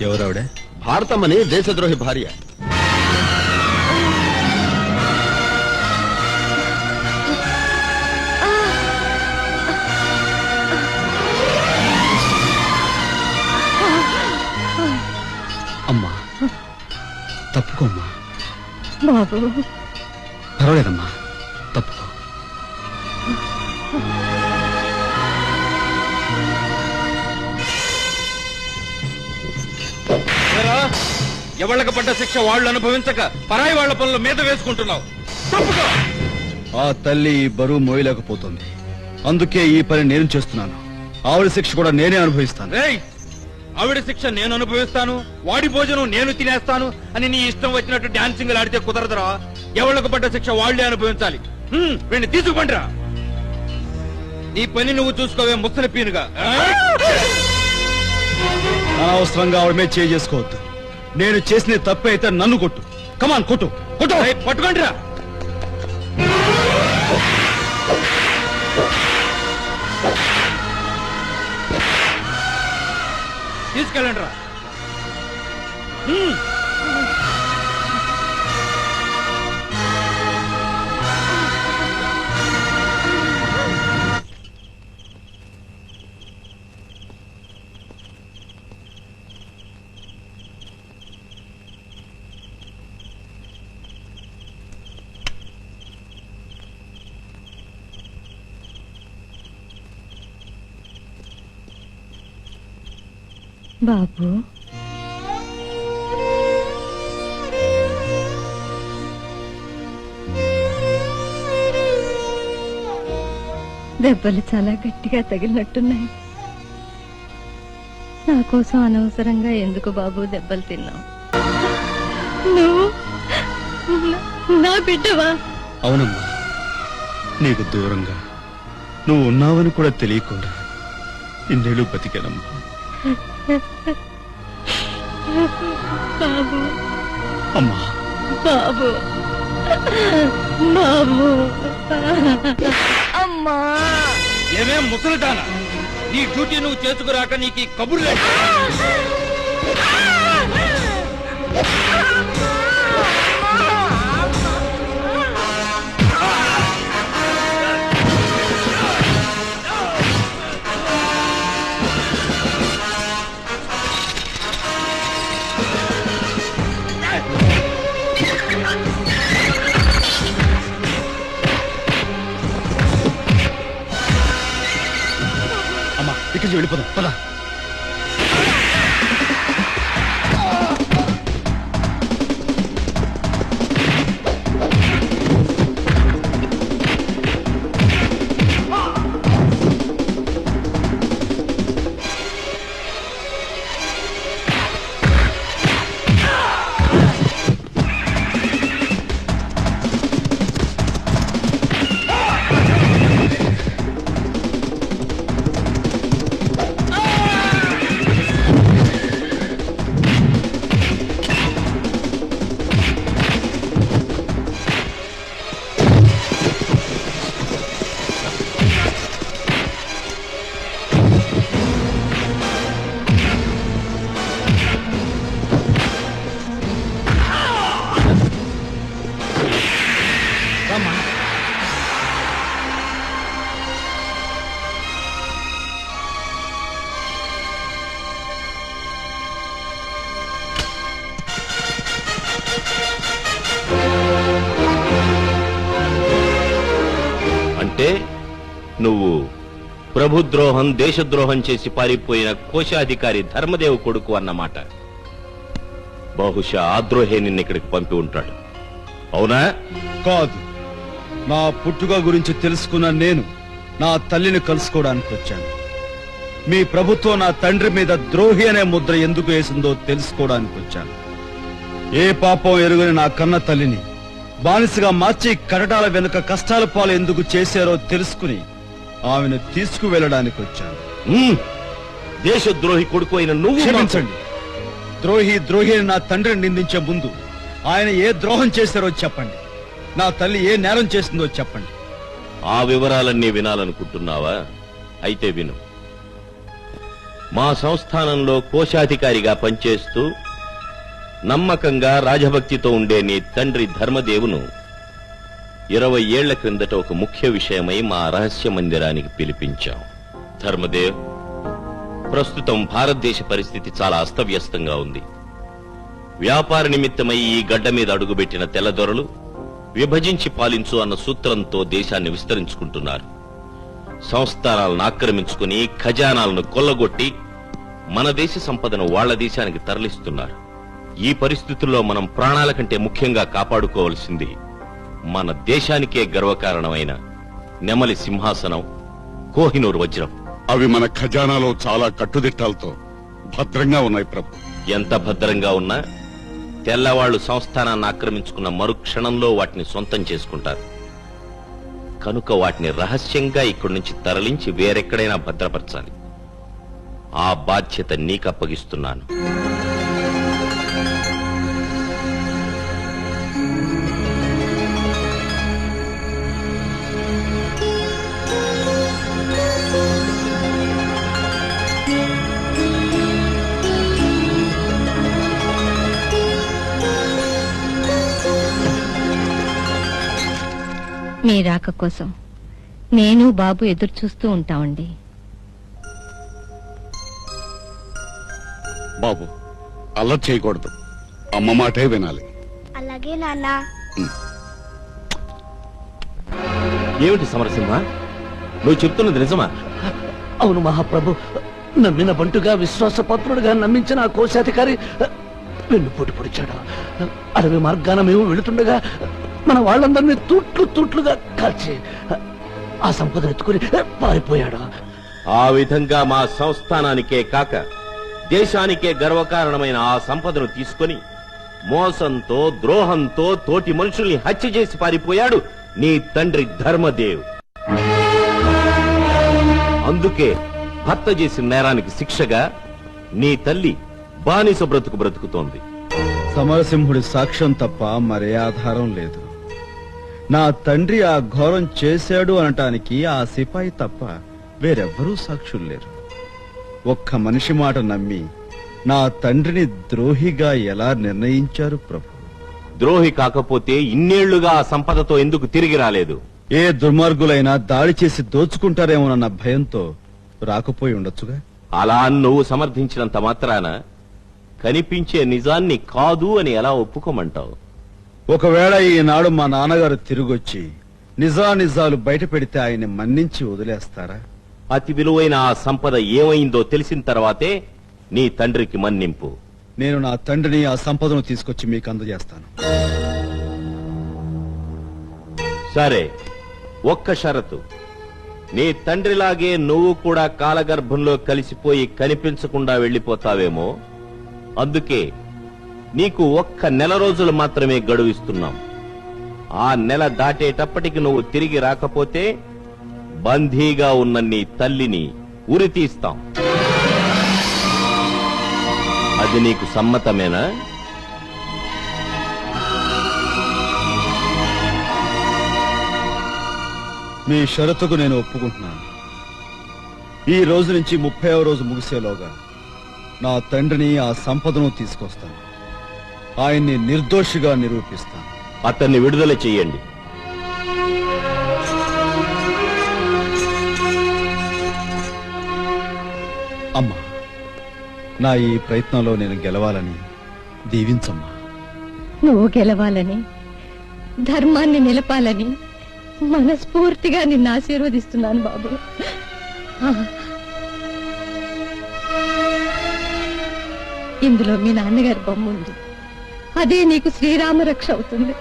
ఎవరావిడే? భారతమ్మని దేశద్రోహి భార్య. అమ్మా తప్పుకోమ్మా. బాబు పర్వాలేదమ్మా, తప్పుకో. ఎవళ్ళకి పడ్డ శిక్ష వాళ్ళు అనుభవించక పరాయి వాళ్ల పనులు మీద వేసుకుంటున్నావు. తప్పుకో. ఆ తల్లి ఈ బరువు మోయలేకపోతుంది, అందుకే ఈ పని నేను చేస్తున్నాను. ఆవిడ శిక్ష కూడా నేనే అనుభవిస్తాను. ఆవిడ శిక్ష నేను అనుభవిస్తాను, వాడి భోజనం నేను తినేస్తాను అని నీ ఇష్టం వచ్చినట్టు డాన్సింగ్ ఆడితే కుదరదురా. ఎవళ్ళకు పడ్డ శిక్ష వాళ్లే అనుభవించాలి. వీడిని తీసుకుంటరా. నీ పని నువ్వు చూసుకోవే ముసలి పీనుగా. అనవసరంగా ఆవిడ మీద చేసుకోవద్దు. నేను చేసిన తప్పే అయితే నన్ను కొట్టు. కమాన్ కొట్టు కొట్టు. పట్టుకోండిరా. తీసుకెళ్ళండి రా. బాబు దెబ్బలు చాలా గట్టిగా తగిలినట్టున్నాయి. నా కోసం అనవసరంగా ఎందుకు బాబు దెబ్బలు తిన్నావు? నువ్వు నా బిడ్డవా? అవునమ్మా, నీకు దూరంగా నువ్వు ఉన్నావని కూడా తెలియకుండా ఇన్నేళ్ళు బతికానమ్మా. బాబు అమ్మా, బాబు బాబు అమ్మా. ఏమేం ముసలిదానా, నీ డ్యూటీ నువ్వు చేసుకురాక నీకు కబుర్లే. ఇక్కడి నుంచి వెళ్ళిపోదాం పదా. అంటే నువ్వు ప్రభుద్రోహం దేశద్రోహం చేసి పారిపోయిన కోశాధికారి ధర్మదేవ్ కొడుకు అన్నమాట. బహుశా ఆ ద్రోహే నిన్నిక్కడికి పంపి ఉంటాడు. అవునా? కాదు, నా పుట్టుక గురించి తెలుసుకున్న నేను నా తల్లిని కలుసుకోవడానికి వచ్చాను. మీ ప్రభుత్వం నా తండ్రి మీద ద్రోహి అనే ముద్ర ఎందుకు వేసిందో తెలుసుకోవడానికి వచ్చాను. ఏ పాపం ఎరుగని నా కన్న తల్లిని బానిసగా మార్చి కరటాల వెనుక కష్టాల పాలు ఎందుకు చేశారో తెలుసుకుని ఆమెను తీసుకువెళ్ళడానికి వచ్చాను. దేశద్రోహి కొడుకు అయిన నువ్వు క్షమించండి. ద్రోహి అని నా తండ్రిని నిందించే ముందు ఆయన ఏ ద్రోహం చేశారో చెప్పండి. నా తల్లి ఏ నేరం చేసిందో చెప్పండి. ఆ వివరాలన్నీ వినాలనుకుంటున్నావా? అయితే విను. మా సంస్థానంలో కోశాధికారిగా పనిచేస్తూ నమ్మకంగా రాజభక్తితో ఉండే నీ తండ్రి ధర్మదేవును 20 ఏళ్ల క్రిందట ఒక ముఖ్య విషయమై మా రహస్య మందిరానికి పిలిపించాం. ధర్మదేవ్, ప్రస్తుతం భారతదేశ పరిస్థితి చాలా అస్తవ్యస్తంగా ఉంది. వ్యాపార నిమిత్తమై ఈ గడ్డ మీద అడుగుబెట్టిన తెల్లదొరలు విభజించి పాలించు అన్న సూత్రంతో దేశాన్ని విస్తరించుకుంటున్నారు. సంస్థానాలను ఆక్రమించుకుని ఖజానాలను కొల్లగొట్టి మన దేశ సంపదను వాళ్ల దేశానికి తరలిస్తున్నారు. ఈ పరిస్థితుల్లో మనం ప్రాణాల కంటే ముఖ్యంగా కాపాడుకోవాల్సింది మన దేశానికే గర్వకారణమైన నెమలి సింహాసనం, కోహినూర్ వజ్రం. అవి మన ఖజానాలో చాలా కట్టుదిట్టాలతో భద్రంగా ఉన్నాయి ప్రభు. ఎంత భద్రంగా ఉన్నా తెల్లవాళ్లు సంస్థానాన్ని ఆక్రమించుకున్న మరుక్షణంలో వాటిని సొంతం చేసుకుంటారు. కనుక వాటిని రహస్యంగా ఇక్కడి నుంచి తరలించి వేరెక్కడైనా భద్రపరచాలి. ఆ బాధ్యత నీకప్పగిస్తున్నాను. మీ రాక కోసం నేను బాబు ఎదురు చూస్తూ ఉంటామండి. బాబు, అల్లరి చేయకూడదు. అమ్మ మాటే వినాలి. అలాగే నాన్న. ఏమిటి సమరసింహ, నువ్వు చెప్తున్నది నిజమా? అవును మహాప్రభు, నమ్మిన బంటుగా విశ్వాసపాత్రుడుగా నమ్మించిన ఆ కోశాధికారి వెన్నుపోటు పొడిచాడు. అడవి మార్గాన మేము వెళుతుండగా మన వాళ్ళందరినీ తూట్లుగా కాల్చి ఆ సంపదను ఎత్తుకుని పారిపోయాడు. ఆ విధంగా మా సంస్థానానికే కాక దేశానికే గర్వకారణమైన ఆ సంపదను తీసుకొని మోసంతో ద్రోహంతో తోటి మనుషుల్ని హత్య చేసి పారిపోయాడు నీ తండ్రి ధర్మదేవ్. అందుకే భర్త చేసిన నేరానికి శిక్షగా నీ తల్లి బానిస బ్రతుకుతోంది. సమరసింహుడి సాక్ష్యం తప్ప మరే ఆధారం లేదు. నా తండ్రి ఆ ఘోరం చేశాడు అనటానికి ఆ సిపాయి తప్ప వేరెవ్వరూ సాక్షులు లేరు. ఒక్క మనిషి మాట నమ్మి నా తండ్రిని ద్రోహిగా ఎలా నిర్ణయించారు ప్రభు? ద్రోహి కాకపోతే ఇన్నేళ్లుగా ఆ సంపదతో ఎందుకు తిరిగి రాలేదు? ఏ దుర్మార్గులైనా దాడి చేసి దోచుకుంటారేమోనన్న భయంతో రాకపోయి ఉండొచ్చుగా. అలా నువ్వు సమర్థించినంత మాత్రాన కనిపించే నిజాన్ని కాదు అని ఎలా ఒప్పుకోమంటావు? ఒకవేళ ఈనాడు మా నాన్నగారు తిరిగొచ్చి నిజానిజాలు బయట పెడితే ఆయన్ని మన్నించి వదిలేస్తారా? అతి విలువైన ఆ సంపద ఏమైందో తెలిసిన తర్వాతే నీ తండ్రికి మన్నింపు. నేను నా తండ్రిని ఆ సంపదను తీసుకొచ్చి మీకు అందజేస్తాను. సరే, ఒక్క షరతు. నీ తండ్రిలాగే నువ్వు కూడా కాలగర్భంలో కలిసిపోయి కనిపించకుండా వెళ్లిపోతావేమో, అందుకే నీకు ఒక్క నెల రోజులు మాత్రమే గడువు ఇస్తున్నాం. ఆ నెల దాటేటప్పటికి నువ్వు తిరిగి రాకపోతే బందీగా ఉన్న నీ తల్లిని ఉరి తీస్తాం. అది నీకు సమ్మతమేనా? మీ షరతుకు నేను ఒప్పుకుంటున్నాను. ఈ రోజు నుంచి 30వ రోజు ముగిసేలోగా నా తండ్రిని ఆ సంపదను తీసుకొస్తాను. ఆయన్ని నిర్దోషిగా నిరూపిస్తాను. అతన్ని విడుదల చెయ్యండి. అమ్మా, నా ఈ ప్రయత్నంలో నేను గెలవాలని దీవించమ్మా. నువ్వు గెలవాలని, ధర్మాన్ని నిలపాలని మనస్ఫూర్తిగా నిన్ను ఆశీర్వదిస్తున్నాను బాబు. ఇందులో మీ నాన్నగారి బొమ్మ ఉంది. అదే నీకు శ్రీరామ రక్ష అవుతుంది.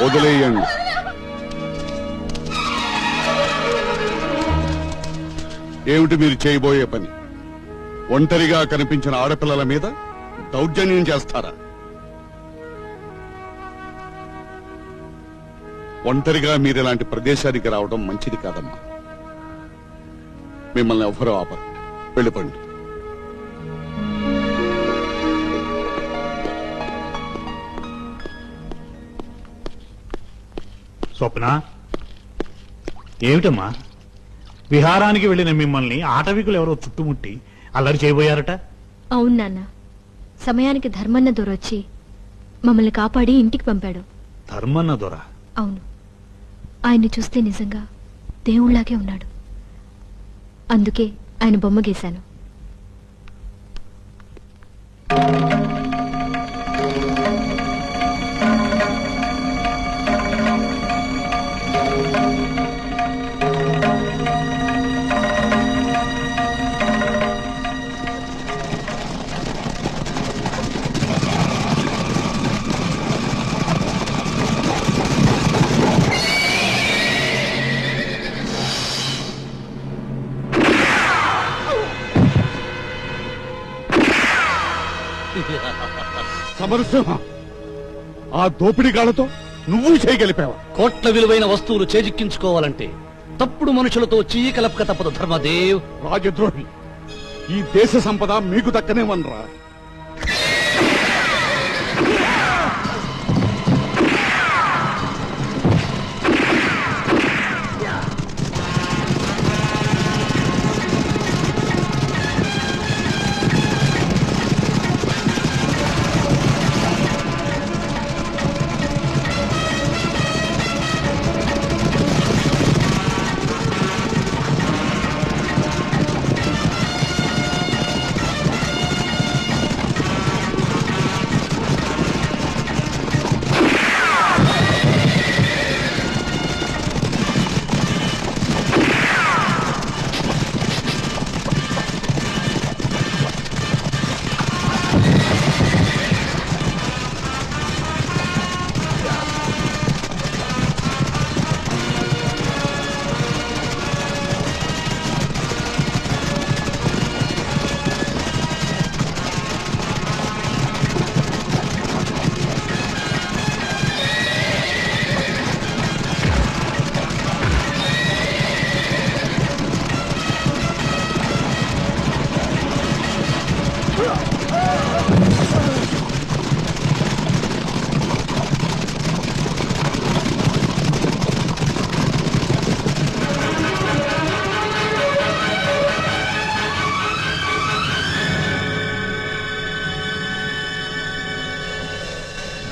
వదిలేయండి. ఏమిటి మీరు చేయబోయే పని? ఒంటరిగా కనిపించిన ఆడపిల్లల మీద దౌర్జన్యం చేస్తారా? ఒంటరిగా మీరు ఇలాంటి ప్రదేశానికి రావడం మంచిది కాదమ్మా. మిమ్మల్ని ఎవ్వరూ ఆపరు. వెళ్ళిపోండి. స్వప్న, ఏమిటమ్మా? విహారానికి వెళ్లిన మిమ్మల్ని ఆటవికులు ఎవరో చుట్టుముట్టి అల్లరి చేయబోయారట. అవును నాన్న, సమయానికి ధర్మన్న దొరొచ్చి మమ్మల్ని కాపాడి ఇంటికి పంపాడు. ధర్మన్న దొర? అవును, ఆయన్ని చూస్తే నిజంగా దేవుళ్లాగే ఉన్నాడు. అందుకే ఆయన బొమ్మ గీశాను. సమరసింహ, ఆ దోపిడీగాళ్లతో నువ్వు చేయగలిపావా? కోట్ల విలువైన వస్తువులు చేజిక్కించుకోవాలంటే తప్పుడు మనుషులతో చెయ్యి కలపక తప్పదు ధర్మదేవ్. రాజద్రోహి, ఈ దేశ సంపద మీకు దక్కనేమనరా?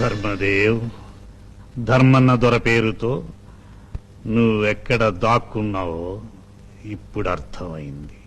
ధర్మదేవ్, ధర్మన్న దొర పేరుతో నువ్వెక్కడ దాక్కున్నావో ఇప్పుడు అర్థమైంది.